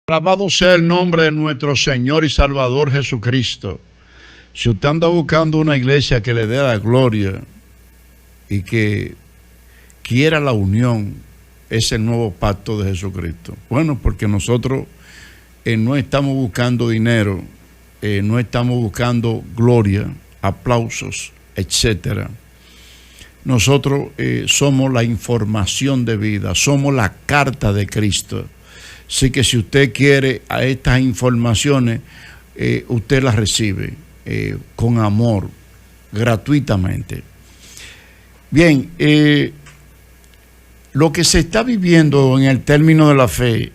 Alabado sea el nombre de nuestro Señor y Salvador Jesucristo. Si usted anda buscando una iglesia que le dé la gloria y que quiera la unión, es el nuevo pacto de Jesucristo. Bueno, porque nosotros no estamos buscando dinero, no estamos buscando gloria, aplausos, etcétera. Nosotros somos la información de vida, somos la carta de Cristo. Así que si usted quiere a estas informaciones, usted las recibe con amor, gratuitamente. Bien, lo que se está viviendo en el término de la fe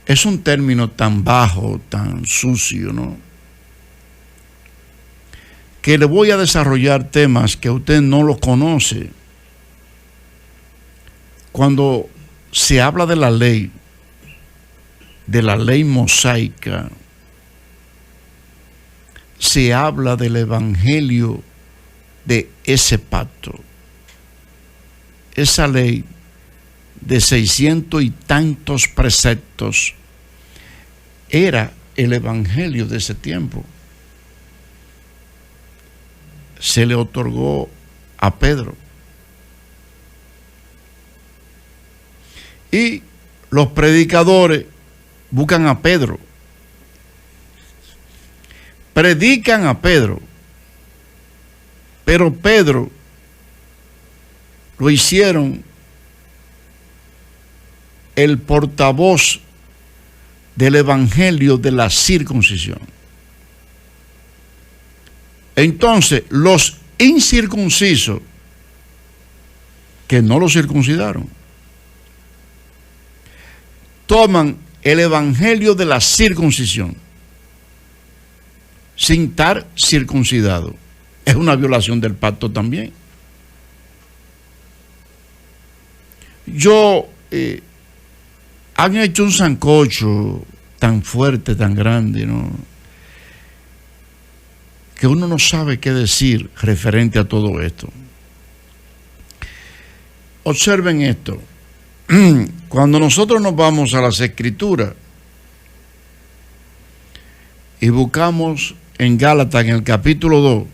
es un término tan bajo, tan sucio, ¿no? Que le voy a desarrollar temas que usted no los conoce. Cuando se habla de la ley mosaica, se habla del evangelio de ese pacto. Esa ley de 600 y tantos preceptos era el evangelio de ese tiempo. Se le otorgó a Pedro. Y los predicadores buscan a Pedro, predican a Pedro, pero Pedro lo hicieron el portavoz del evangelio de la circuncisión. Entonces, los incircuncisos, que no lo circuncidaron, toman el evangelio de la circuncisión sin estar circuncidado. Es una violación del pacto también. Han hecho un sancocho tan fuerte, tan grande, ¿no?, que uno no sabe qué decir referente a todo esto. Observen esto. Cuando nosotros nos vamos a las Escrituras y buscamos en Gálatas, en el capítulo 2,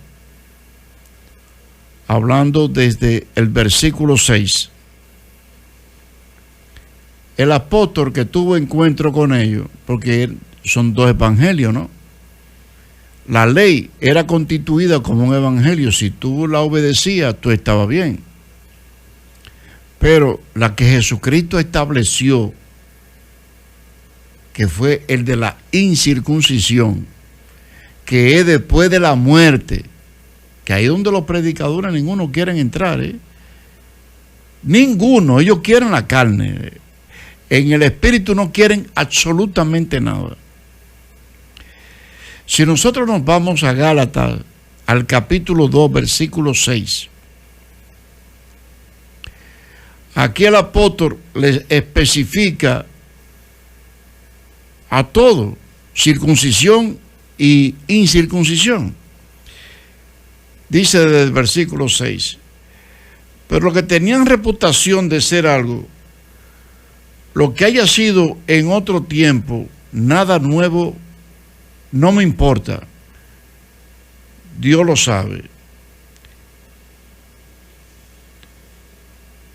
hablando desde el versículo 6, el apóstol que tuvo encuentro con ellos, porque son dos evangelios, ¿no? La ley era constituida como un evangelio. Si tú la obedecías, tú estabas bien. Pero la que Jesucristo estableció, que fue el de la incircuncisión, que es después de la muerte, que ahí es donde los predicadores ninguno quieren entrar, Ninguno, ellos quieren la carne. En el espíritu no quieren absolutamente nada. Si nosotros nos vamos a Gálatas, al capítulo 2, versículo 6, aquí el apóstol les especifica a todo, circuncisión y incircuncisión. Dice desde el versículo 6, pero los que tenían reputación de ser algo, lo que haya sido en otro tiempo, nada nuevo, no me importa. Dios lo sabe.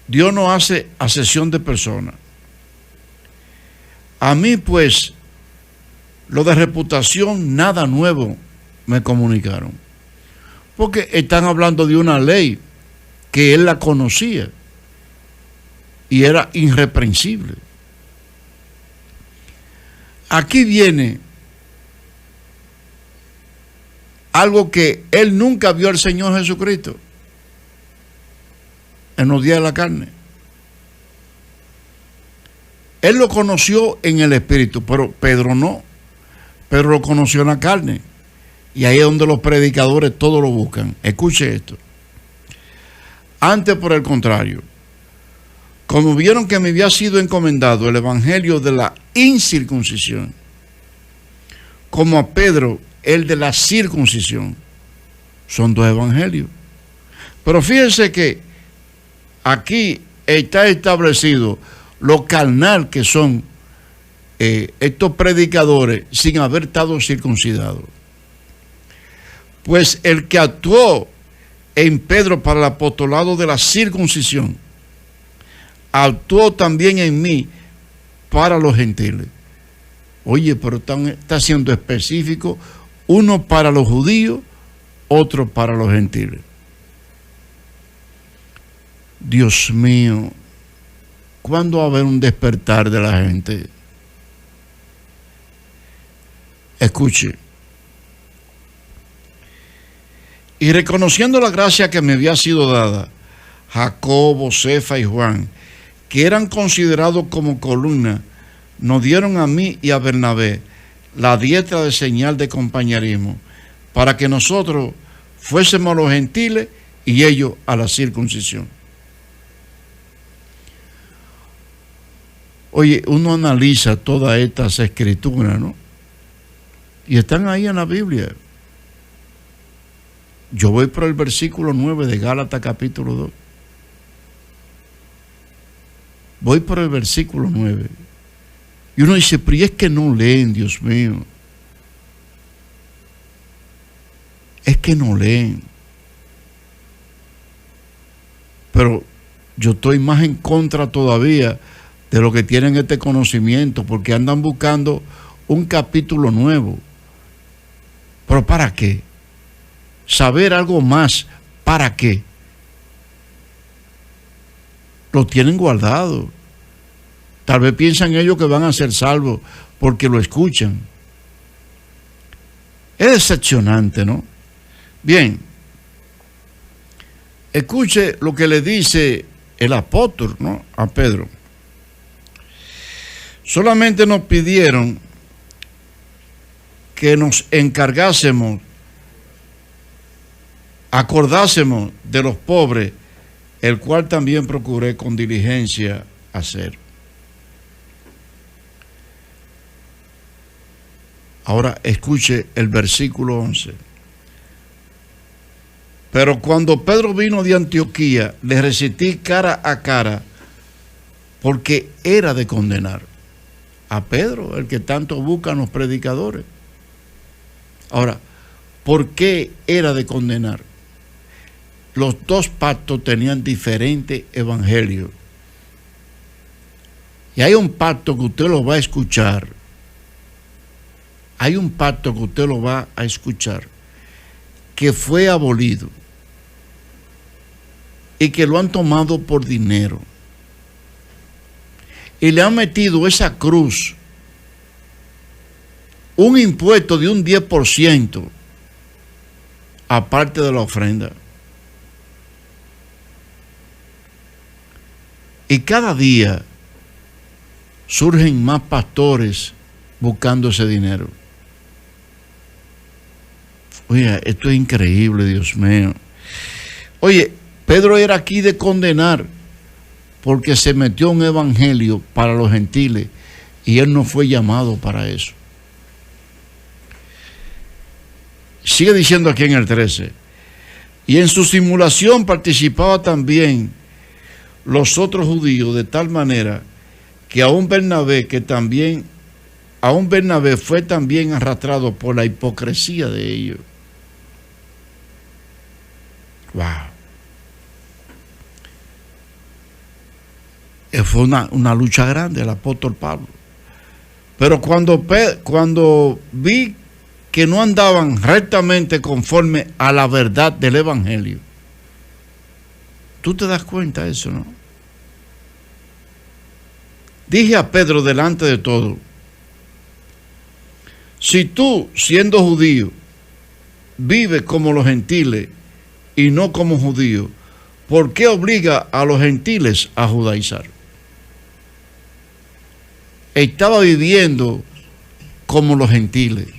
Dios no hace acepción de personas. A mí, pues, lo de reputación, nada nuevo me comunicaron. Porque están hablando de una ley que él la conocía y era irreprensible. Aquí viene algo que él nunca vio al Señor Jesucristo en los días de la carne. Él lo conoció en el espíritu, pero Pedro no. Pedro lo conoció en la carne. Y ahí es donde los predicadores todos lo buscan. Escuche esto. Antes, por el contrario, como vieron que me había sido encomendado el evangelio de la incircuncisión, como a Pedro el de la circuncisión, son dos evangelios. Pero fíjense que aquí está establecido lo carnal que son estos predicadores sin haber estado circuncidados. Pues el que actuó en Pedro para el apostolado de la circuncisión, actuó también en mí para los gentiles. Oye, pero está siendo específico, uno para los judíos, otro para los gentiles. Dios mío, ¿cuándo va a haber un despertar de la gente? Escuche. Y reconociendo la gracia que me había sido dada, Jacobo, Cefa y Juan, que eran considerados como columna, nos dieron a mí y a Bernabé la diestra de señal de compañerismo, para que nosotros fuésemos a los gentiles y ellos a la circuncisión. Oye, uno analiza todas estas escrituras, ¿no? Y están ahí en la Biblia. Yo voy por el versículo 9 de Gálatas capítulo 2. Voy por el versículo 9. Y uno dice, pero ¿y es que no leen, Dios mío? Es que no leen. Pero yo estoy más en contra todavía de lo que tienen este conocimiento, porque andan buscando un capítulo nuevo. ¿Pero para qué? Saber algo más, ¿para qué? Lo tienen guardado. Tal vez piensan ellos que van a ser salvos porque lo escuchan. Es decepcionante, ¿no? Bien, escuche lo que le dice el apóstol, ¿no?, a Pedro. Solamente nos pidieron que nos encargásemos, acordásemos de los pobres, el cual también procuré con diligencia hacer. Ahora escuche el versículo 11. Pero cuando Pedro vino de Antioquía, le resistí cara a cara, porque era de condenar. A Pedro, el que tanto buscan los predicadores. Ahora, ¿por qué era de condenar? Los dos pactos tenían diferentes evangelios. Y hay un pacto que usted lo va a escuchar. Hay un pacto que usted lo va a escuchar, que fue abolido y que lo han tomado por dinero. Y le han metido esa cruz, un impuesto de un 10%, aparte de la ofrenda. Y cada día surgen más pastores buscando ese dinero. Oye, esto es increíble, Dios mío. Oye, Pedro era aquí de condenar porque se metió un evangelio para los gentiles y él no fue llamado para eso. Sigue diciendo aquí en el 13. Y en su simulación participaba también los otros judíos, de tal manera que aún Bernabé fue también arrastrado por la hipocresía de ellos. Wow. Fue una lucha grande el apóstol Pablo. Pero cuando vi que no andaban rectamente conforme a la verdad del evangelio, tú te das cuenta de eso, ¿no? Dije a Pedro delante de todo: si tú, siendo judío, vives como los gentiles y no como judíos, ¿por qué obliga a los gentiles a judaizar? Estaba viviendo como los gentiles.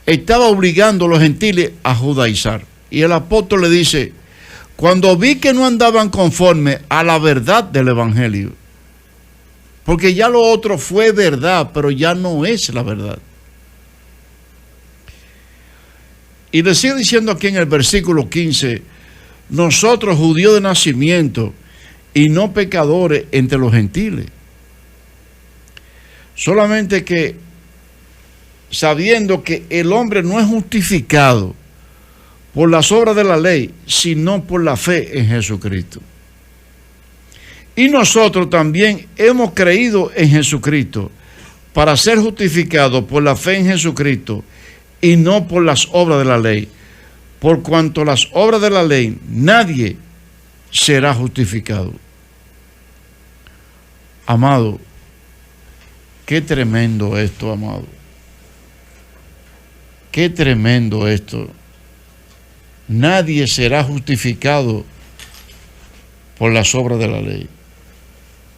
Estaba obligando a los gentiles a judaizar. Y el apóstol le dice: cuando vi que no andaban conforme a la verdad del evangelio, porque ya lo otro fue verdad, pero ya no es la verdad. Y le sigue diciendo aquí en el versículo 15: nosotros, judíos de nacimiento y no pecadores entre los gentiles. Solamente que sabiendo que el hombre no es justificado por las obras de la ley, sino por la fe en Jesucristo. Y nosotros también hemos creído en Jesucristo para ser justificados por la fe en Jesucristo y no por las obras de la ley. Por cuanto las obras de la ley, nadie será justificado. Amado, qué tremendo esto, amado. Qué tremendo esto. Nadie será justificado por las obras de la ley.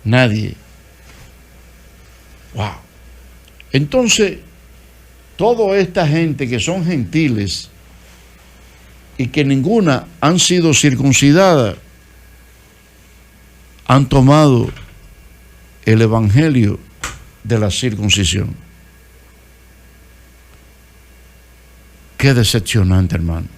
Nadie. Wow. Entonces, toda esta gente que son gentiles y que ninguna han sido circuncidadas, han tomado el evangelio de la circuncisión. Qué decepcionante, hermano.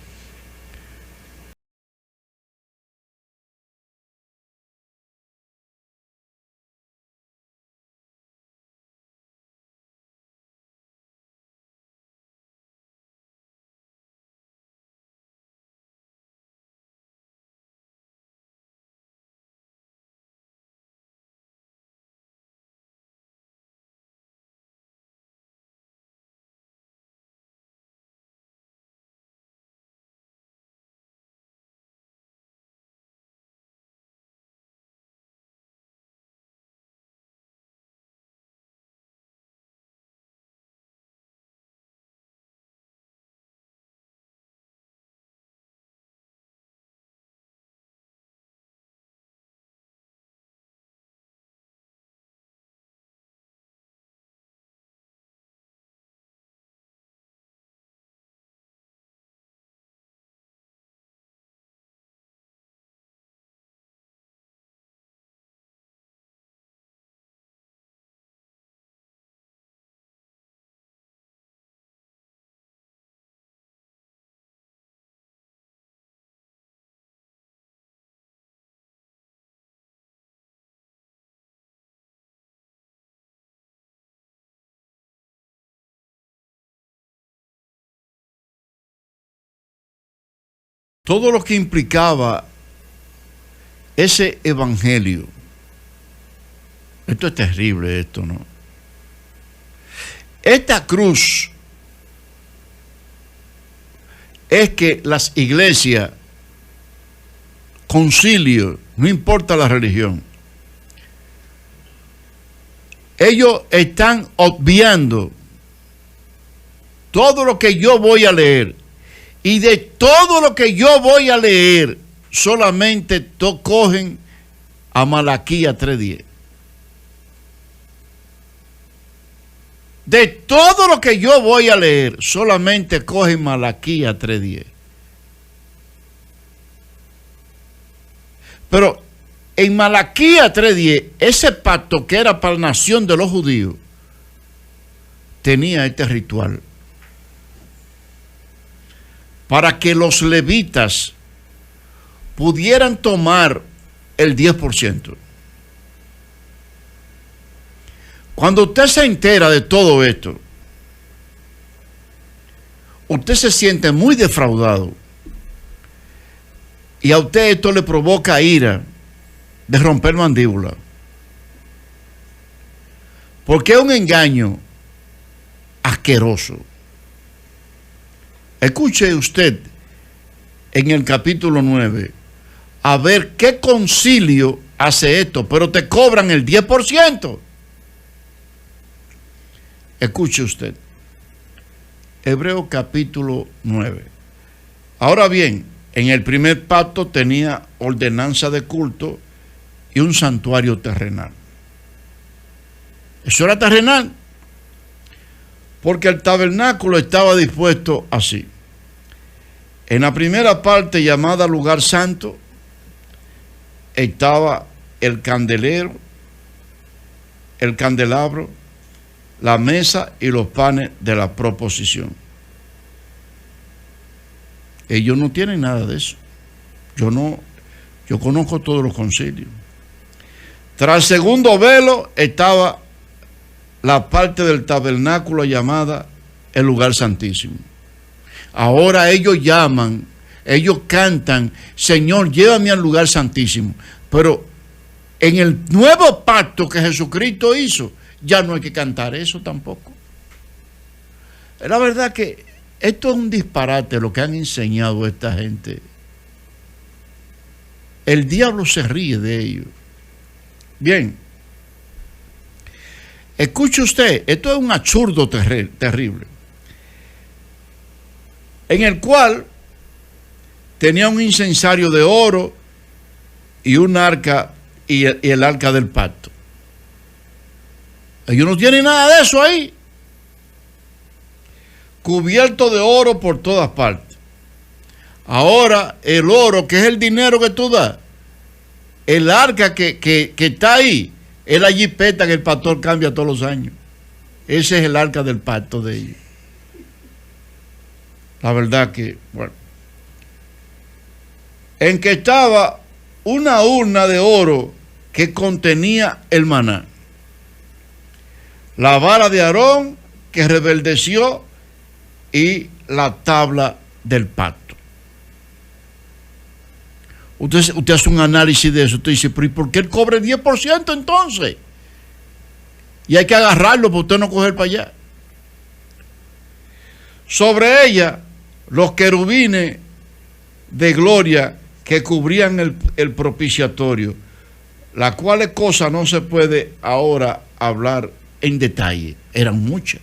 Todo lo que implicaba ese evangelio. Esto es terrible, esto, ¿no? Esta cruz es que las iglesias, concilios, no importa la religión, ellos están obviando todo lo que yo voy a leer. Y de todo lo que yo voy a leer, solamente cogen a Malaquías 3:10. De todo lo que yo voy a leer, solamente cogen Malaquías 3:10. Pero en Malaquías 3:10, ese pacto que era para la nación de los judíos, tenía este ritual. Para que los levitas pudieran tomar el 10%. Cuando usted se entera de todo esto, usted se siente muy defraudado. Y a usted esto le provoca ira de romper mandíbula. Porque es un engaño asqueroso. Escuche usted en el capítulo 9 a ver qué concilio hace esto, pero te cobran el 10%. Escuche usted. Hebreos capítulo 9. Ahora bien, en el primer pacto tenía ordenanza de culto y un santuario terrenal. Eso era terrenal, porque el tabernáculo estaba dispuesto así. En la primera parte, llamada lugar santo, estaba el candelero, el candelabro, la mesa y los panes de la proposición. Ellos no tienen nada de eso. Yo conozco todos los concilios. Tras el segundo velo estaba la parte del tabernáculo llamada el lugar santísimo. Ahora ellos llaman, ellos cantan, Señor, llévame al lugar santísimo. Pero en el nuevo pacto que Jesucristo hizo, ya no hay que cantar eso tampoco. La verdad que esto es un disparate lo que han enseñado a esta gente. El diablo se ríe de ellos. Bien, escuche usted, esto es un absurdo terrible, en el cual tenía un incensario de oro y un arca y el arca del pacto. Ellos no tienen nada de eso ahí, cubierto de oro por todas partes. Ahora el oro, que es el dinero que tú das, el arca que está ahí, es la jipeta que el pastor cambia todos los años. Ese es el arca del pacto de ellos. La verdad que, bueno, en que estaba una urna de oro que contenía el maná, la vara de Aarón que reverdeció y la tabla del pacto. Usted hace un análisis de eso, usted dice, pero ¿y por qué él cobra el 10% entonces? Y hay que agarrarlo para usted no coger para allá. Sobre ella, los querubines de gloria que cubrían el propiciatorio, la cual cosa no se puede ahora hablar en detalle. Eran muchas.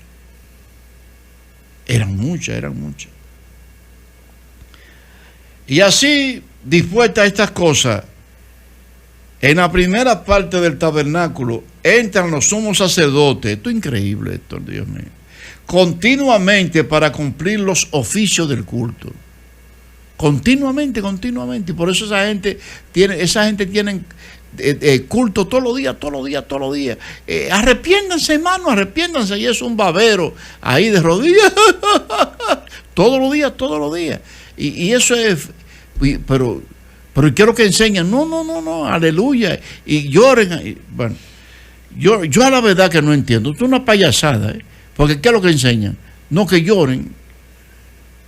Y así, dispuestas estas cosas, en la primera parte del tabernáculo entran los sumos sacerdotes. Esto es increíble, esto, Dios mío. Continuamente para cumplir los oficios del culto. Continuamente. Y por eso esa gente tiene culto todos los días. Arrepiéndanse, hermano, arrepiéndanse. Y es un babero ahí de rodillas. todos los días. Y eso es, pero ¿qué es lo que enseñan? No, aleluya. Y lloren. Bueno, yo a la verdad que no entiendo. Esto es una payasada, porque ¿qué es lo que enseñan? No, que lloren.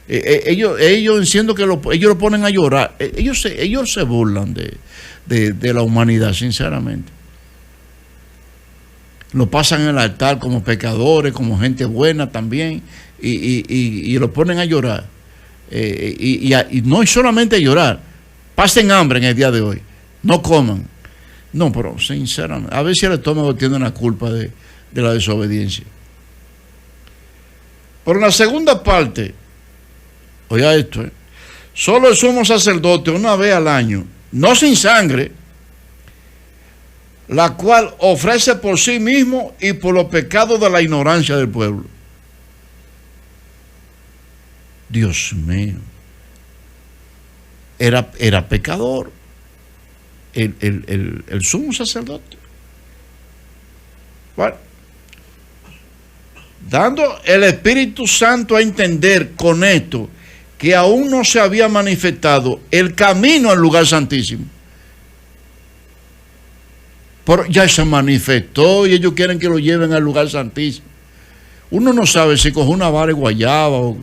Ellos siendo que ellos lo ponen a llorar. Ellos se burlan de la humanidad, sinceramente. Lo pasan en el altar como pecadores, como gente buena también, y lo ponen a llorar. Y no solamente a llorar, pasen hambre en el día de hoy, no coman. No, pero sinceramente, a veces el estómago tiene la culpa de la desobediencia. Pero en la segunda parte, oiga esto, solo el sumo sacerdote una vez al año, no sin sangre, la cual ofrece por sí mismo y por los pecados de la ignorancia del pueblo. Dios mío, era pecador el sumo sacerdote. Bueno, dando el Espíritu Santo a entender con esto que aún no se había manifestado el camino al lugar santísimo. Pero ya se manifestó y ellos quieren que lo lleven al lugar santísimo. Uno no sabe si coge una vara de guayaba o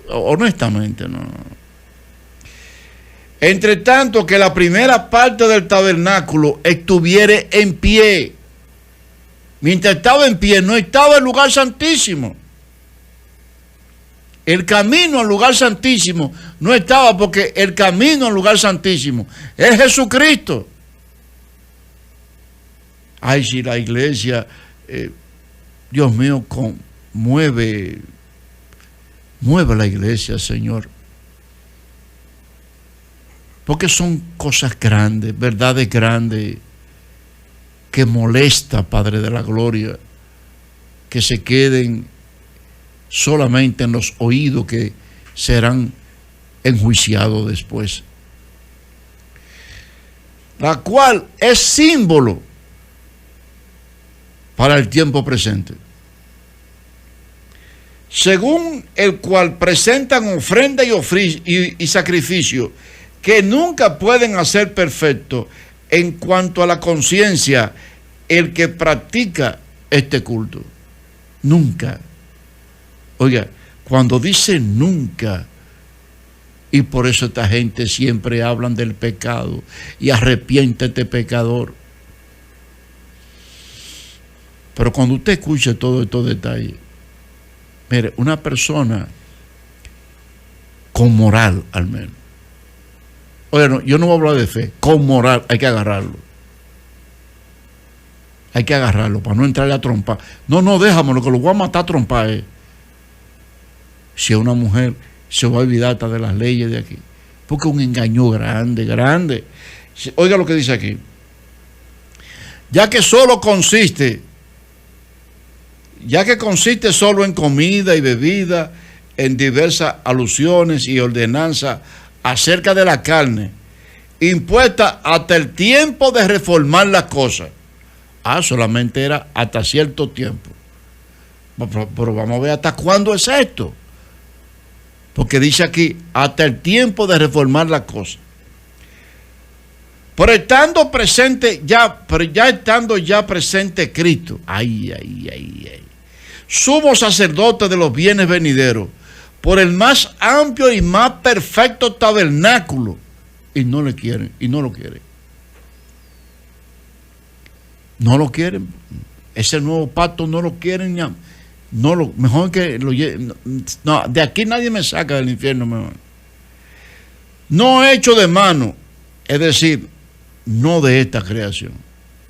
honestamente no. Entre tanto que la primera parte del tabernáculo estuviera en pie. Mientras estaba en pie, no estaba el lugar santísimo. El camino al lugar santísimo no estaba, porque el camino al lugar santísimo es Jesucristo. Ay, si la iglesia, Dios mío, mueve la iglesia, Señor. Porque son cosas grandes, verdades grandes, que molesta, Padre de la Gloria, que se queden solamente en los oídos que serán enjuiciados después. La cual es símbolo para el tiempo presente, según el cual presentan ofrenda y sacrificio que nunca pueden hacer perfecto en cuanto a la conciencia el que practica este culto. Nunca. Oiga, cuando dice nunca, y por eso esta gente siempre hablan del pecado, y arrepiéntete, pecador. Pero cuando usted escuche todos estos detalles, mire, una persona con moral al menos. Oye, no, yo no voy a hablar de fe, con moral hay que agarrarlo. Hay que agarrarlo para no entrarle a trompar. No, déjamelo, que lo voy a matar a trompar. Si es una mujer, se va a olvidar hasta de las leyes de aquí. Porque es un engaño grande, grande. Oiga lo que dice aquí. Ya que consiste solo en comida y bebida, en diversas alusiones y ordenanzas acerca de la carne, impuesta hasta el tiempo de reformar las cosas. Solamente era hasta cierto tiempo. Pero vamos a ver hasta cuándo es esto. Porque dice aquí, hasta el tiempo de reformar las cosas. Pero estando presente Cristo, sumo sacerdote de los bienes venideros, por el más amplio y más perfecto tabernáculo, y no le quieren, y no lo quieren. No lo quieren. Ese nuevo pacto no lo quieren. Mejor que lo lleven. No, de aquí nadie me saca del infierno. Mejor. No hecho de mano, es decir, no de esta creación,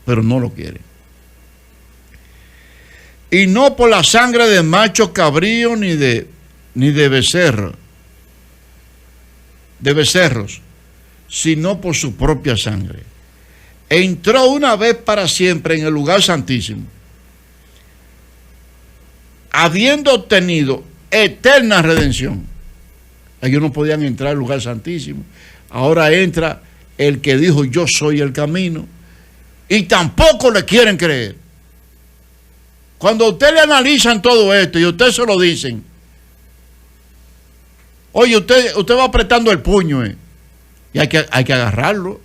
pero no lo quieren. Y no por la sangre de machos cabríos ni de becerros, sino por su propia sangre. Entró una vez para siempre en el lugar santísimo, habiendo obtenido eterna redención. Ellos no podían entrar al lugar santísimo. Ahora entra el que dijo yo soy el camino, y tampoco le quieren creer. Cuando a usted le analizan todo esto y a usted se lo dicen, oye, usted va apretando el puño, y hay que agarrarlo.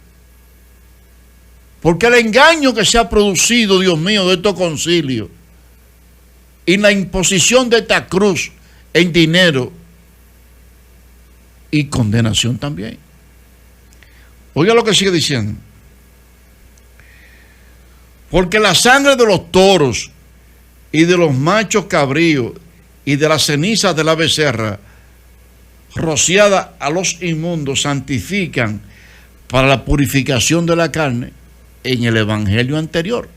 Porque el engaño que se ha producido, Dios mío, de estos concilios, y la imposición de esta cruz en dinero y condenación también. Oiga lo que sigue diciendo. Porque la sangre de los toros y de los machos cabríos y de las cenizas de la becerra, rociada a los inmundos, santifican para la purificación de la carne en el evangelio anterior.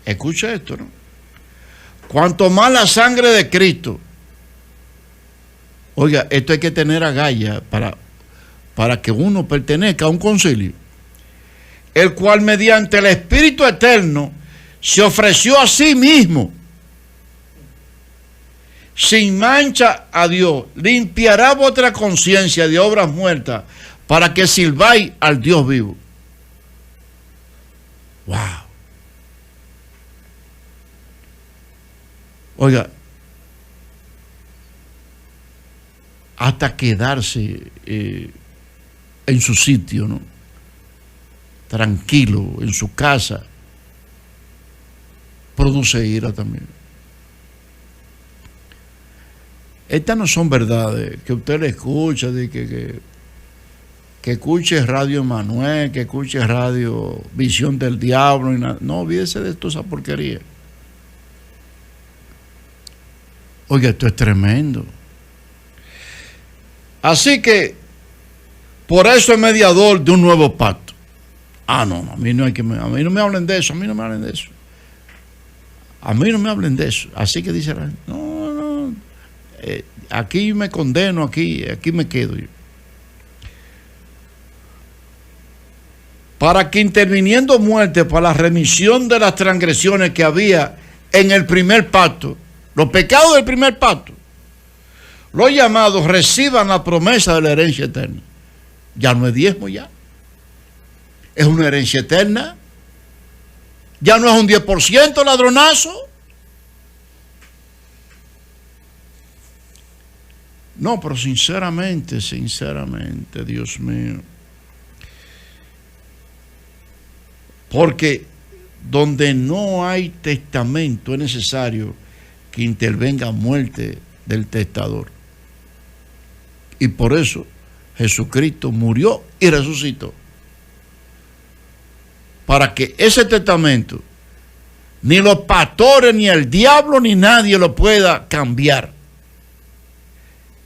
Escucha esto, ¿no? Cuanto más la sangre de Cristo. Oiga, esto hay que tener agallas para que uno pertenezca a un concilio, el cual mediante el Espíritu Eterno se ofreció a sí mismo sin mancha a Dios, limpiará vuestra conciencia de obras muertas para que sirváis al Dios vivo. Wow. Oiga, hasta quedarse en su sitio, ¿no? Tranquilo, en su casa, produce ira también. Estas no son verdades que usted le escucha, de que escuche Radio Emanuel, que escuche Radio Visión del Diablo, y nada. No, olvídese de toda esa porquería. Oiga, esto es tremendo. Así que, por eso es mediador de un nuevo pacto. No, a mí no me hablen de eso, a mí no me hablen de eso. A mí no me hablen de eso. Así que dice la gente, no, aquí me condeno, aquí me quedo yo. Para que interviniendo muerte para la remisión de las transgresiones que había en el primer pacto, los pecados del primer pacto, los llamados reciban la promesa de la herencia eterna. Ya no es diezmo, ya. Es una herencia eterna. Ya no es un 10% ladronazo. No, pero sinceramente, Dios mío. Porque donde no hay testamento es necesario que intervenga muerte del testador. Y por eso Jesucristo murió y resucitó. Para que ese testamento, ni los pastores, ni el diablo, ni nadie lo pueda cambiar.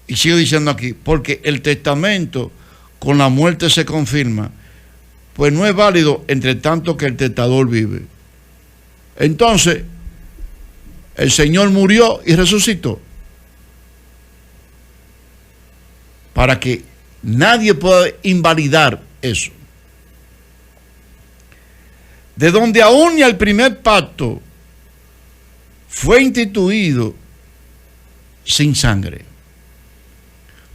Y sigo diciendo aquí, porque el testamento con la muerte se confirma, pues no es válido entre tanto que el testador vive. Entonces, el Señor murió y resucitó para que nadie pueda invalidar eso. De donde aún ni el primer pacto fue instituido sin sangre.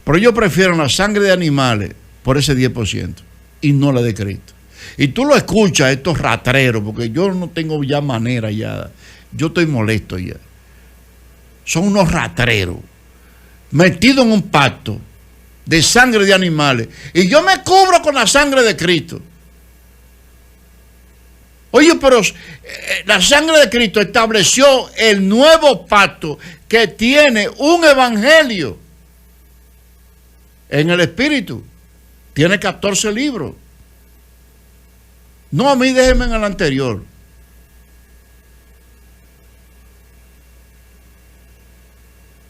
Pero yo prefiero la sangre de animales por ese 10% y no la de Cristo. Y tú lo escuchas, estos ratreros, porque yo no tengo ya manera ya, yo estoy molesto ya. Son unos ratreros metidos en un pacto de sangre de animales y yo me cubro con la sangre de Cristo. Oye, pero la sangre de Cristo estableció el nuevo pacto que tiene un evangelio en el Espíritu. Tiene 14 libros. No, a mí déjenme en el anterior.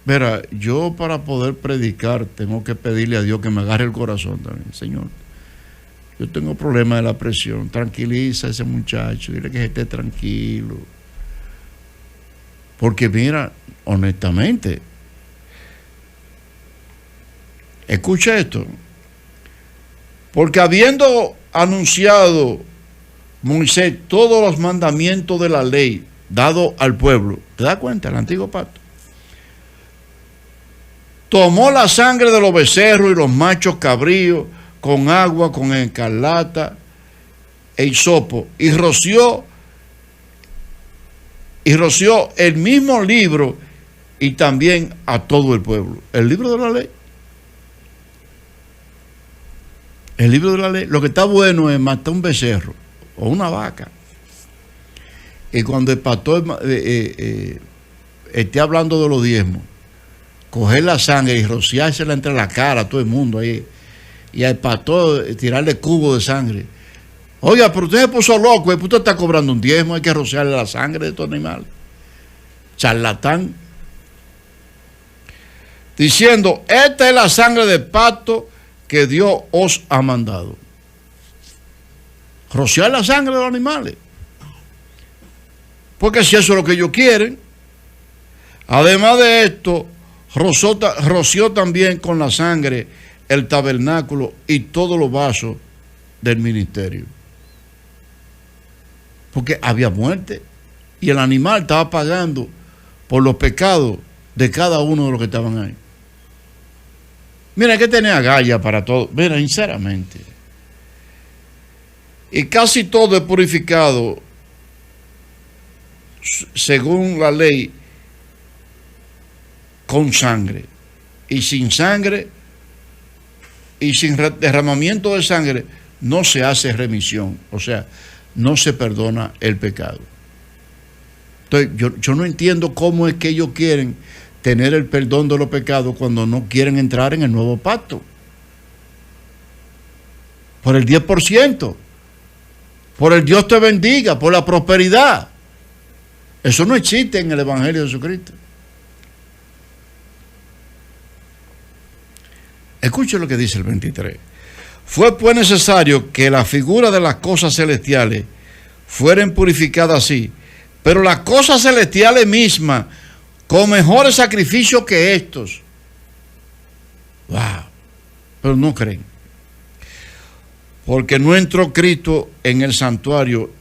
Verá, yo para poder predicar tengo que pedirle a Dios que me agarre el corazón también. Señor, yo tengo problemas de la presión. Tranquiliza a ese muchacho, dile que esté tranquilo. Porque mira, honestamente, escucha esto. Porque habiendo anunciado Moisés todos los mandamientos de la ley dado al pueblo, ¿te das cuenta? El antiguo pacto. Tomó la sangre de los becerros y los machos cabríos con agua, con escarlata e hisopo y roció el mismo libro y también a todo el pueblo. El libro de la ley. El libro de la ley. Lo que está bueno es matar un becerro o una vaca. Y cuando el pastor esté hablando de los diezmos, coger la sangre y rociársela entre la cara a todo el mundo ahí. Y al pastor tirarle cubos de sangre. Oiga, pero usted se puso loco, usted está cobrando un diezmo, hay que rociarle la sangre de estos animales. Charlatán. Diciendo, esta es la sangre del pacto que Dios os ha mandado. Rociar la sangre de los animales. Porque si eso es lo que ellos quieren. Además de esto, roció también con la sangre el tabernáculo y todos los vasos del ministerio. Porque había muerte y el animal estaba pagando por los pecados de cada uno de los que estaban ahí. Mira que tenía agallas para todo. Mira, sinceramente. Y casi todo es purificado según la ley con sangre. Y sin sangre y sin derramamiento de sangre no se hace remisión. O sea, no se perdona el pecado. Entonces, yo no entiendo cómo es que ellos quieren tener el perdón de los pecados cuando no quieren entrar en el nuevo pacto. Por el 10%. Por el Dios te bendiga, por la prosperidad. Eso no existe en el Evangelio de Jesucristo. Escuche lo que dice el 23. Fue pues necesario que la figura de las cosas celestiales fueran purificadas así, pero las cosas celestiales mismas con mejores sacrificios que estos. Wow. Pero no creen. Porque no entró Cristo en el santuario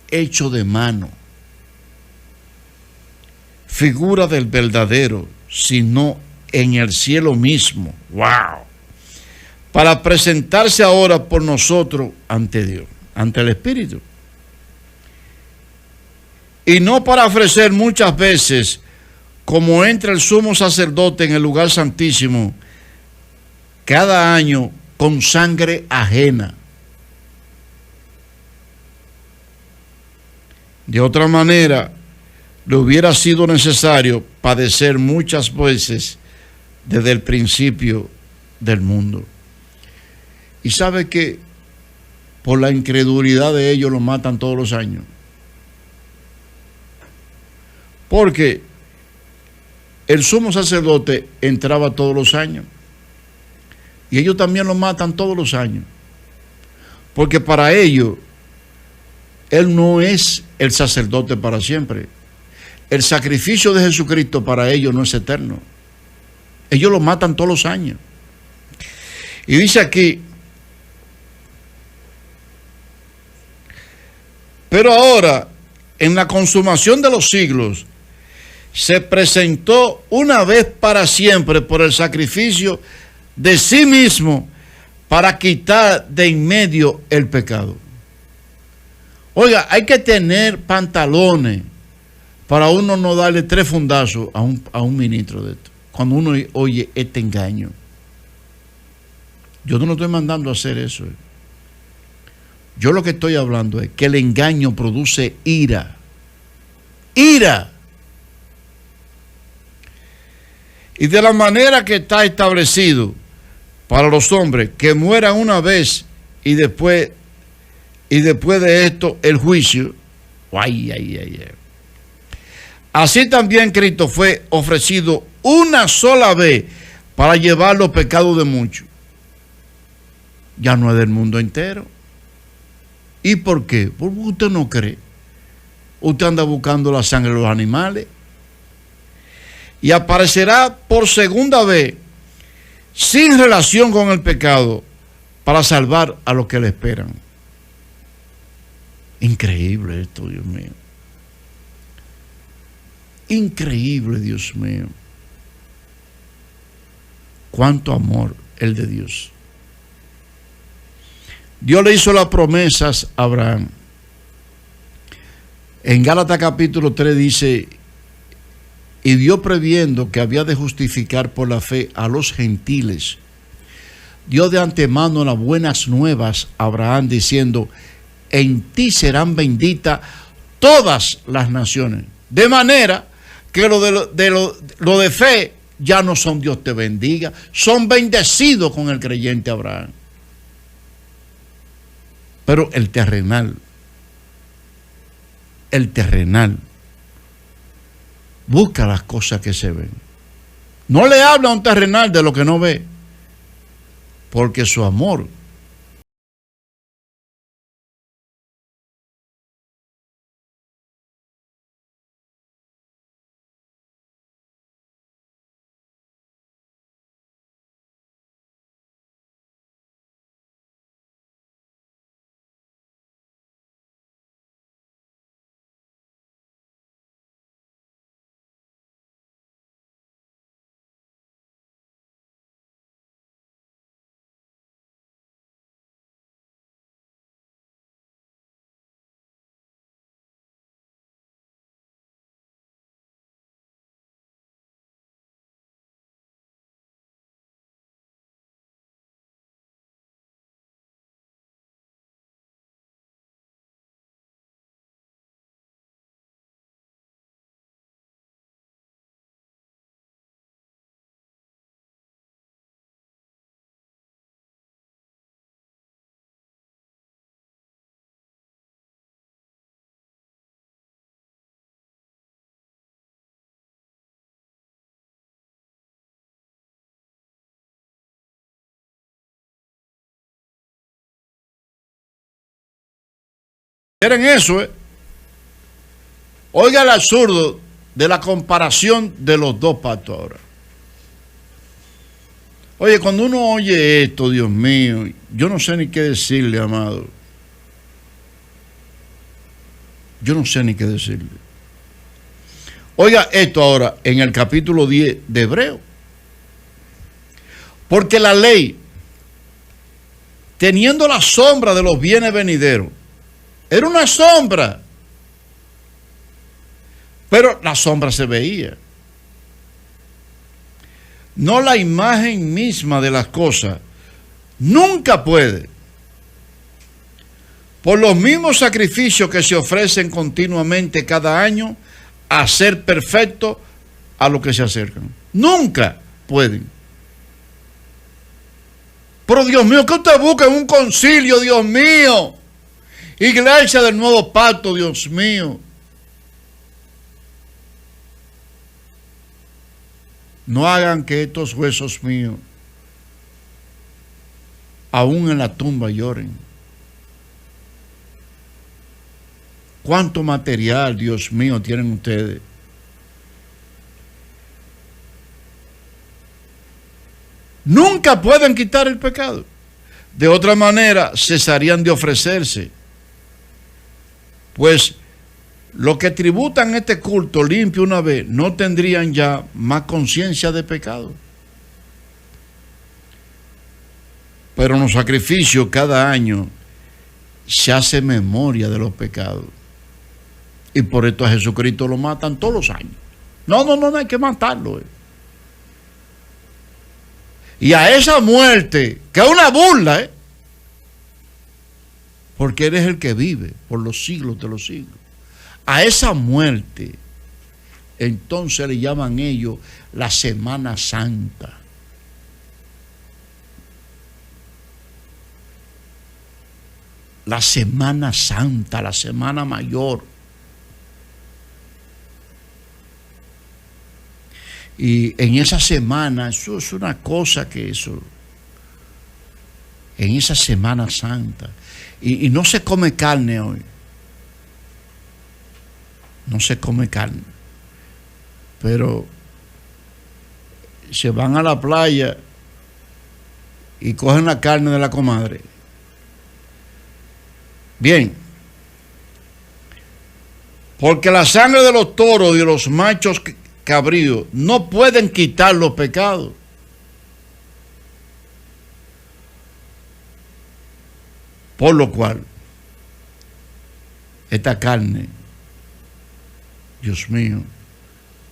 hecho de mano, figura del verdadero, sino en el cielo mismo. Wow. Para presentarse ahora por nosotros ante Dios, ante el Espíritu. Y no para ofrecer muchas veces, como entra el sumo sacerdote en el lugar santísimo, cada año con sangre ajena. De otra manera, le hubiera sido necesario padecer muchas veces desde el principio del mundo. Y sabe que por la incredulidad de ellos lo matan todos los años. Porque el sumo sacerdote entraba todos los años. Y ellos también lo matan todos los años. Porque para ellos, él no es el sacerdote para siempre. El sacrificio de Jesucristo para ellos no es eterno. Ellos lo matan todos los años. Y dice aquí, pero ahora, en la consumación de los siglos, se presentó una vez para siempre por el sacrificio de sí mismo para quitar de en medio el pecado. Oiga, hay que tener pantalones para uno no darle 3 fundazos a un ministro de esto, cuando uno oye este engaño. Yo no lo estoy mandando a hacer eso. Yo lo que estoy hablando es que el engaño produce ira. ¡Ira! Y de la manera que está establecido para los hombres, que mueran una vez y después de esto el juicio. Ay, ay, ay, ay. Así también Cristo fue ofrecido una sola vez para llevar los pecados de muchos. Ya no es del mundo entero. ¿Y por qué? Porque usted no cree. Usted anda buscando la sangre de los animales. Y aparecerá por segunda vez sin relación con el pecado para salvar a los que le esperan. Increíble esto, Dios mío. Increíble, Dios mío. Cuánto amor el de Dios. Dios le hizo las promesas a Abraham. En Gálatas capítulo 3 dice, y Dios previendo que había de justificar por la fe a los gentiles, dio de antemano las buenas nuevas a Abraham diciendo, en ti serán benditas todas las naciones. De manera que lo de fe ya no son Dios te bendiga, son bendecidos con el creyente Abraham. Pero el terrenal, busca las cosas que se ven. No le habla a un terrenal de lo que no ve, porque su amor en eso. Oiga el absurdo de la comparación de los dos pactos ahora. Oye, cuando uno oye esto, Dios mío, yo no sé ni qué decirle, amado. Yo no sé ni qué decirle. Oiga esto ahora en el capítulo 10 de Hebreo. Porque la ley, teniendo la sombra de los bienes venideros, era una sombra, pero la sombra se veía. No la imagen misma de las cosas. Nunca puede. por los mismos sacrificios que se ofrecen continuamente cada año, a ser perfectos a los que se acercan. Nunca pueden. Pero Dios mío, ¿qué usted busca en un concilio, Dios mío? Iglesia del Nuevo Pacto, Dios mío. No hagan que estos huesos míos, aún en la tumba, lloren. ¿Cuánto material, Dios mío, tienen ustedes? Nunca pueden quitar el pecado. De otra manera, cesarían de ofrecerse. Pues los que tributan este culto limpio una vez no tendrían ya más conciencia de pecado. Pero en los sacrificios cada año se hace memoria de los pecados. Y por esto a Jesucristo lo matan todos los años. No hay que matarlo. Y a esa muerte, que es una burla, porque eres el que vive por los siglos de los siglos. A esa muerte, entonces le llaman ellos la Semana Santa. La Semana Santa, la Semana Mayor. Y en esa semana, eso es una cosa que eso, en esa Semana Santa, y no se come carne hoy, no se come carne, pero se van a la playa y cogen la carne de la comadre. Bien, porque la sangre de los toros y de los machos cabríos no pueden quitar los pecados. Por lo cual, esta carne, Dios mío,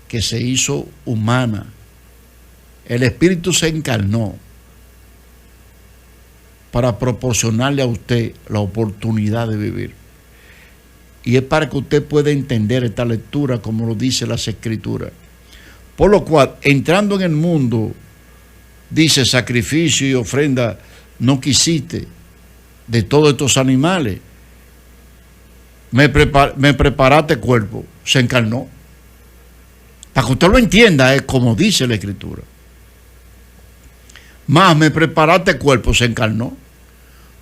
que se hizo humana, el Espíritu se encarnó para proporcionarle a usted la oportunidad de vivir. Y es para que usted pueda entender esta lectura como lo dice las Escrituras. Por lo cual, entrando en el mundo, dice, sacrificio y ofrenda no quisiste de todos estos animales. Me preparaste cuerpo, se encarnó. Para que usted lo entienda, es como dice la Escritura. Más me preparaste cuerpo, se encarnó.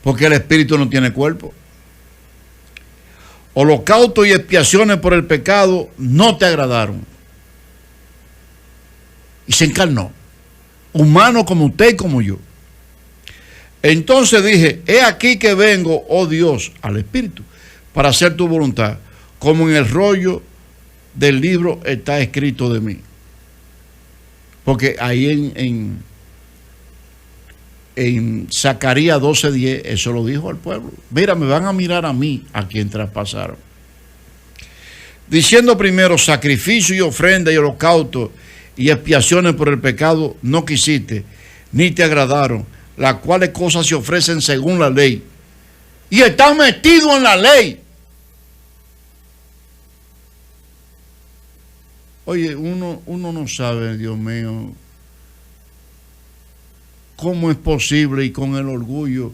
Porque el Espíritu no tiene cuerpo. Holocaustos y expiaciones por el pecado no te agradaron. Y se encarnó. Humano como usted y como yo. Entonces dije, he aquí que vengo, oh Dios, al Espíritu, para hacer tu voluntad, como en el rollo del libro está escrito de mí. Porque ahí en Zacarías 12:10, eso lo dijo al pueblo. Mira, me van a mirar a mí, a quien traspasaron. Diciendo primero, sacrificio y ofrenda y holocausto y expiaciones por el pecado no quisiste, ni te agradaron, las cuales cosas se ofrecen según la ley. Y están metidos en la ley. Oye, uno no sabe, Dios mío, cómo es posible y con el orgullo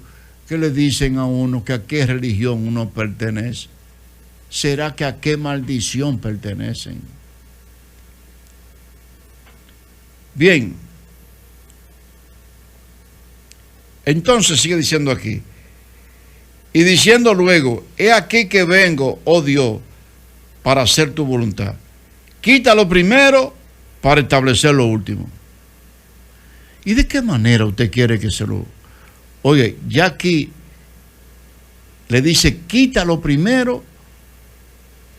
que le dicen a uno que a qué religión uno pertenece. ¿Será que a qué maldición pertenecen? Bien. Entonces sigue diciendo aquí. Y diciendo luego, he aquí que vengo, oh Dios, para hacer tu voluntad. Quita lo primero para establecer lo último. ¿Y de qué manera usted quiere que se lo...? Oye, ya aquí le dice, quita lo primero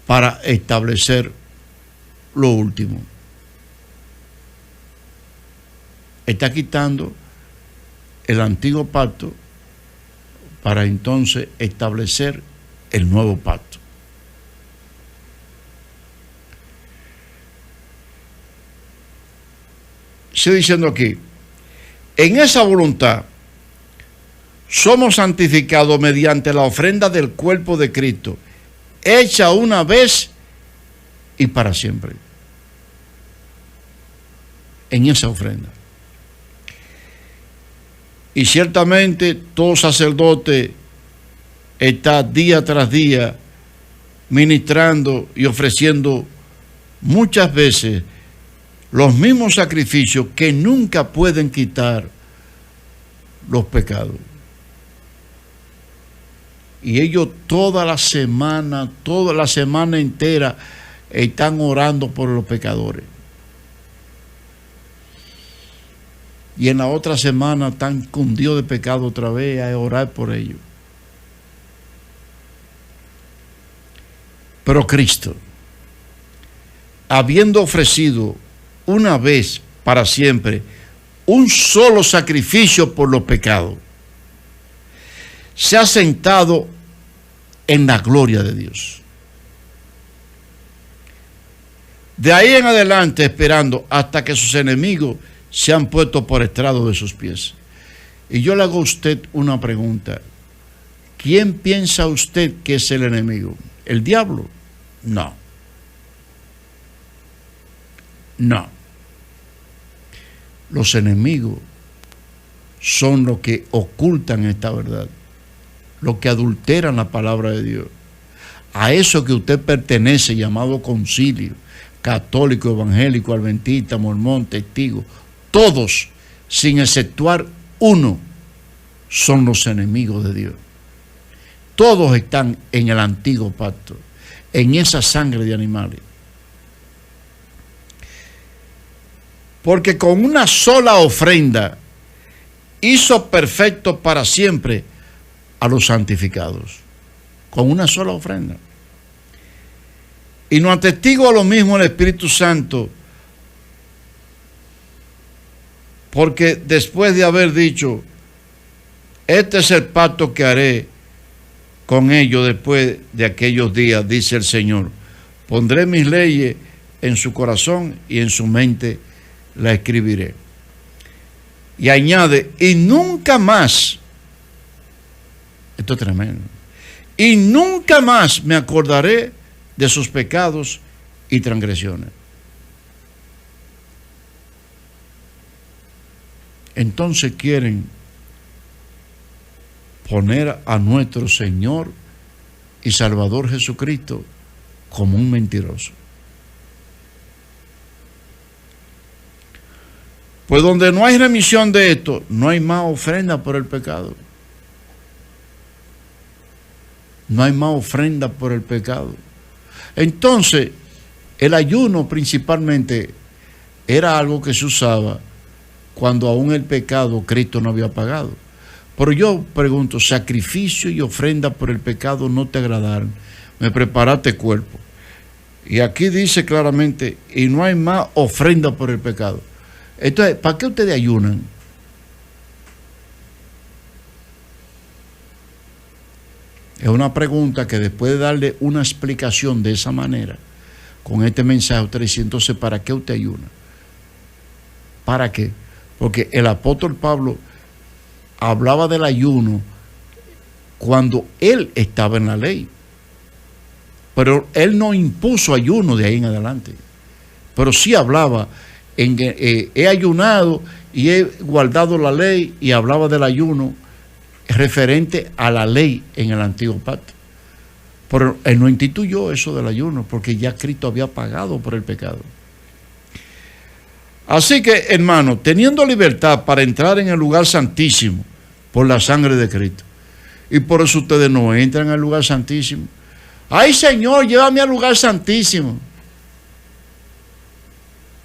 para establecer lo último. Está quitando el antiguo pacto para entonces establecer el nuevo pacto. Sigue diciendo aquí, en esa voluntad somos santificados mediante la ofrenda del cuerpo de Cristo, hecha una vez y para siempre. En esa ofrenda. Y ciertamente todo sacerdote está día tras día ministrando y ofreciendo muchas veces los mismos sacrificios que nunca pueden quitar los pecados. Y ellos toda la semana entera están orando por los pecadores. Y en la otra semana están cundidos de pecado otra vez a orar por ellos. Pero Cristo, habiendo ofrecido una vez para siempre un solo sacrificio por los pecados, se ha sentado en la gloria de Dios. De ahí en adelante esperando hasta que sus enemigos se han puesto por estrado de sus pies. Y yo le hago a usted una pregunta. ¿Quién piensa usted que es el enemigo? ¿El diablo? No. No. Los enemigos son los que ocultan esta verdad, los que adulteran la palabra de Dios. A eso que usted pertenece, llamado concilio, católico, evangélico, adventista, mormón, testigo, todos, sin exceptuar uno, son los enemigos de Dios. Todos están en el antiguo pacto, en esa sangre de animales. Porque con una sola ofrenda hizo perfecto para siempre a los santificados. Con una sola ofrenda. Y nos atestigua lo mismo el Espíritu Santo, porque después de haber dicho, este es el pacto que haré con ellos después de aquellos días, dice el Señor, pondré mis leyes en su corazón y en su mente la escribiré. Y añade, y nunca más, esto es tremendo, y nunca más me acordaré de sus pecados y transgresiones. Entonces quieren poner a nuestro Señor y Salvador Jesucristo como un mentiroso. Pues donde no hay remisión de esto, no hay más ofrenda por el pecado. No hay más ofrenda por el pecado. Entonces, el ayuno principalmente era algo que se usaba cuando aún el pecado Cristo no había pagado. Pero yo pregunto, sacrificio y ofrenda por el pecado no te agradaron, me preparaste cuerpo. Y aquí dice claramente, y no hay más ofrenda por el pecado. Entonces, ¿para qué ustedes ayunan? Es una pregunta que después de darle una explicación de esa manera, con este mensaje usted dice, entonces, ¿para qué usted ayuna? ¿Para qué? Porque el apóstol Pablo hablaba del ayuno cuando él estaba en la ley. Pero él no impuso ayuno de ahí en adelante. Pero sí hablaba en que he ayunado y he guardado la ley, y hablaba del ayuno referente a la ley en el antiguo pacto. Pero él no instituyó eso del ayuno porque ya Cristo había pagado por el pecado. Así que, hermano, teniendo libertad para entrar en el lugar santísimo por la sangre de Cristo, y por eso ustedes no entran al lugar santísimo. Ay, Señor, llévame al lugar santísimo.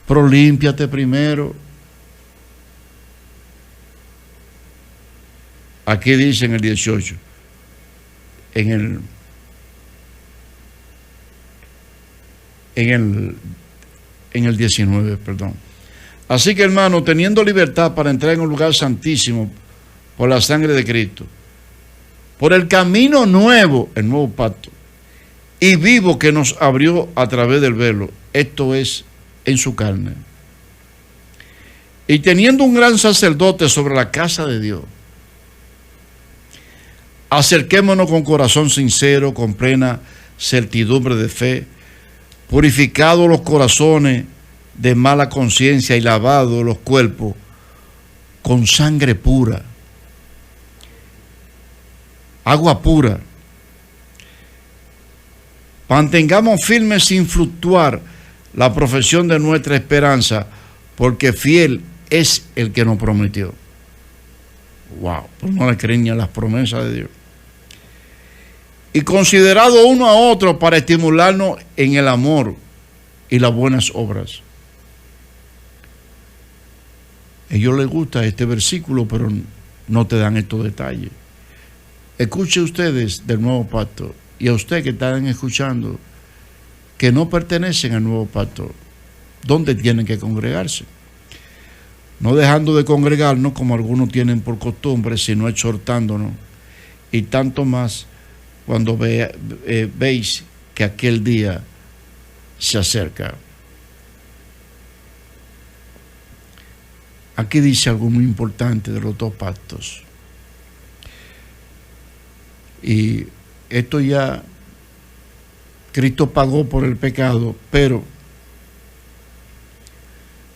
Pero límpiate primero. Aquí dice en el 18, en el 19, perdón. Así que, hermano, teniendo libertad para entrar en un lugar santísimo por la sangre de Cristo, por el camino nuevo, el nuevo pacto, y vivo que nos abrió a través del velo, esto es, en su carne, y teniendo un gran sacerdote sobre la casa de Dios, Acerquémonos con corazón sincero, con plena certidumbre de fe, purificados los corazones de mala conciencia y lavados los cuerpos con sangre pura, agua pura. Mantengamos firmes sin fluctuar la profesión de nuestra esperanza, porque fiel es el que nos prometió. Wow, pues no le creen ni a las promesas de Dios. Y considerado uno a otro para estimularnos en el amor y las buenas obras. A ellos les gusta este versículo, pero no te dan estos detalles. Escuchen ustedes del nuevo pacto, y a ustedes que están escuchando, que no pertenecen al nuevo pacto, ¿dónde tienen que congregarse? No dejando de congregarnos como algunos tienen por costumbre, sino exhortándonos, y tanto más cuando veis que aquel día se acerca. Aquí dice algo muy importante de los dos pactos. Y esto ya, Cristo pagó por el pecado, pero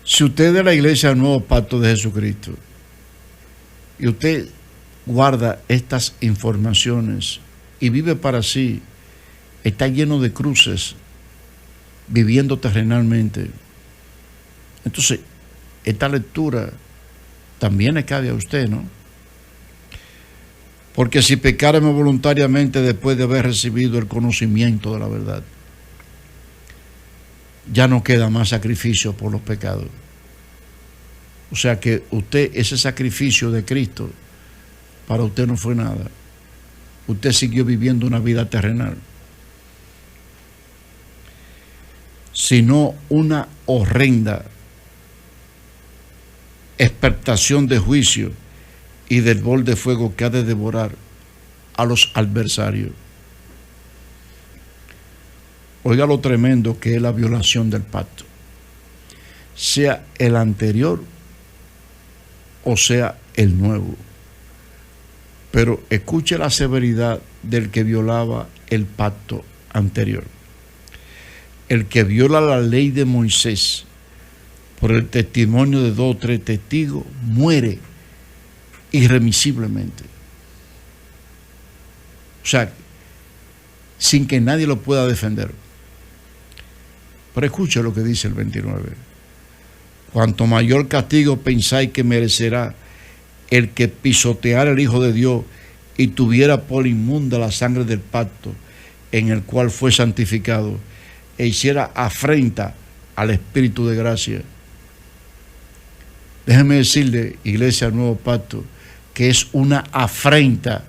si usted es de la iglesia del nuevo pacto de Jesucristo y usted guarda estas informaciones y vive para sí, está lleno de cruces, viviendo terrenalmente, entonces esta lectura también le cabe a usted, ¿no? Porque si pecáremos voluntariamente después de haber recibido el conocimiento de la verdad, ya no queda más sacrificio por los pecados. O sea que usted, ese sacrificio de Cristo, para usted no fue nada. Usted siguió viviendo una vida terrenal, sino una horrenda expectación de juicio y del bol de fuego que ha de devorar a los adversarios. Oiga lo tremendo que es la violación del pacto, sea el anterior o sea el nuevo. Pero escuche la severidad del que violaba el pacto anterior. El que viola la ley de Moisés por el testimonio de 2 o 3 testigos muere irremisiblemente. O sea, sin que nadie lo pueda defender. Pero escuche lo que dice el 29. Cuanto mayor castigo pensáis que merecerá el que pisoteara al Hijo de Dios y tuviera por inmunda la sangre del pacto en el cual fue santificado e hiciera afrenta al Espíritu de gracia. Déjeme decirle, iglesia del nuevo pacto, que es una afrenta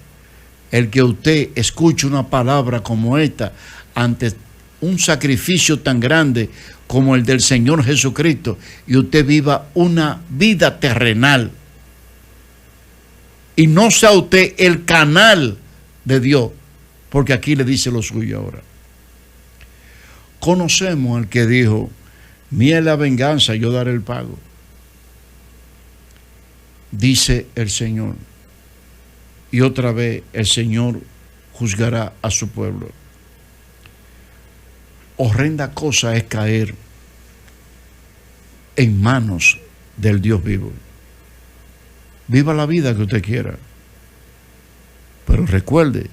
el que usted escuche una palabra como esta ante un sacrificio tan grande como el del Señor Jesucristo y usted viva una vida terrenal y no sea usted el canal de Dios, porque aquí le dice lo suyo ahora. Conocemos al que dijo: mía es la venganza, yo daré el pago. Dice el Señor. Y otra vez el Señor juzgará a su pueblo. Horrenda cosa es caer en manos del Dios vivo. Viva la vida que usted quiera, pero recuerde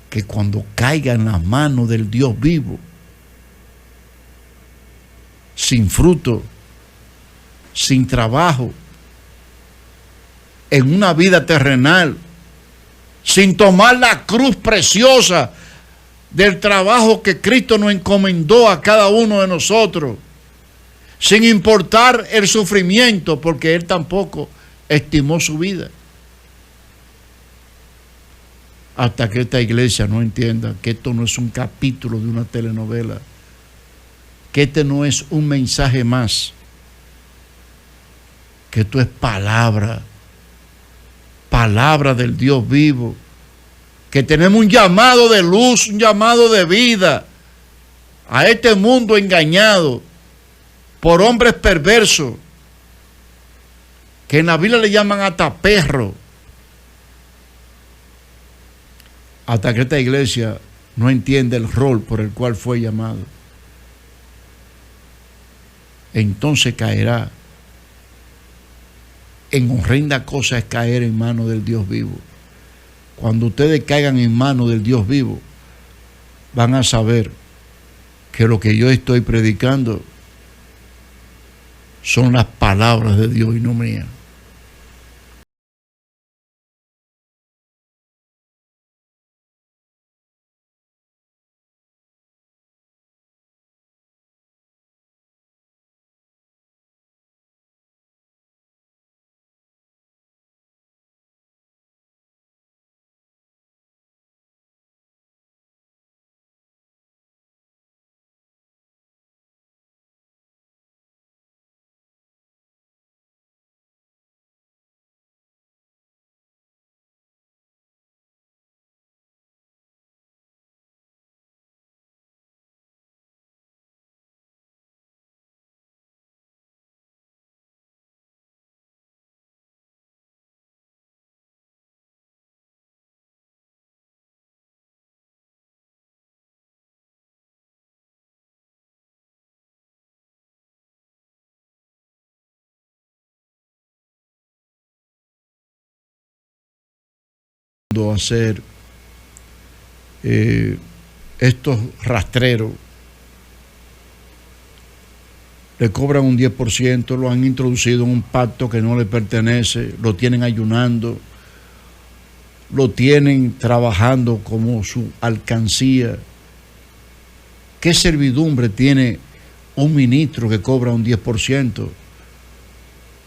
que cuando caiga en las manos del Dios vivo, sin fruto, sin trabajo, en una vida terrenal, sin tomar la cruz preciosa del trabajo que Cristo nos encomendó a cada uno de nosotros, sin importar el sufrimiento, porque Él tampoco estimó su vida. Hasta que esta iglesia no entienda que esto no es un capítulo de una telenovela, que este no es un mensaje más, que esto es palabra del Dios vivo, que tenemos un llamado de luz, un llamado de vida a este mundo engañado por hombres perversos, que en la Biblia le llaman hasta perro, hasta que esta iglesia no entiende el rol por el cual fue llamado. Entonces caerá. En horrenda cosa es caer en manos del Dios vivo. Cuando ustedes caigan en manos del Dios vivo, van a saber que lo que yo estoy predicando son las palabras de Dios y no mías. Hacer estos rastreros le cobran un 10%, lo han introducido en un pacto que no le pertenece, lo tienen ayunando, lo tienen trabajando como su alcancía. ¿Qué servidumbre tiene un ministro que cobra un 10%?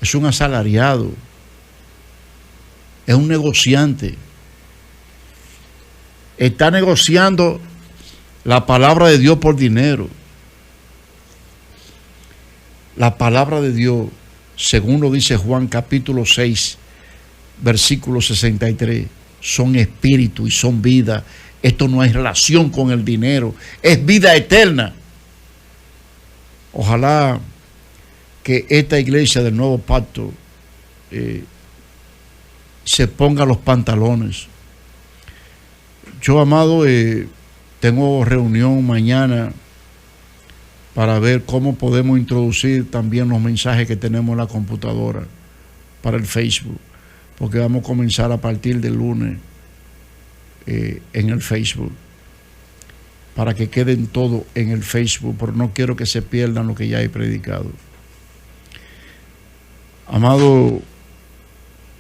Es un asalariado, es un negociante. Está negociando la palabra de Dios por dinero. La palabra de Dios, según lo dice Juan capítulo 6, versículo 63, son espíritu y son vida. Esto no hay relación con el dinero, es vida eterna. Ojalá que esta iglesia del nuevo pacto se ponga los pantalones. Yo, amado, tengo reunión mañana para ver cómo podemos introducir también los mensajes que tenemos en la computadora para el Facebook, porque vamos a comenzar a partir del lunes en el Facebook, para que queden todo en el Facebook, pero no quiero que se pierdan lo que ya he predicado. Amado,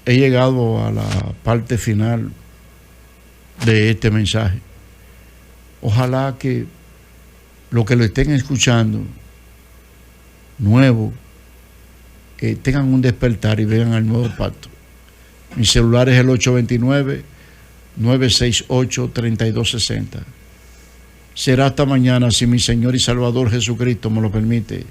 he llegado a la parte final de este mensaje. Ojalá que los que lo estén escuchando nuevo tengan un despertar y vengan al nuevo pacto. Mi celular es el 829-968-3260. Será hasta mañana, si mi Señor y Salvador Jesucristo me lo permite.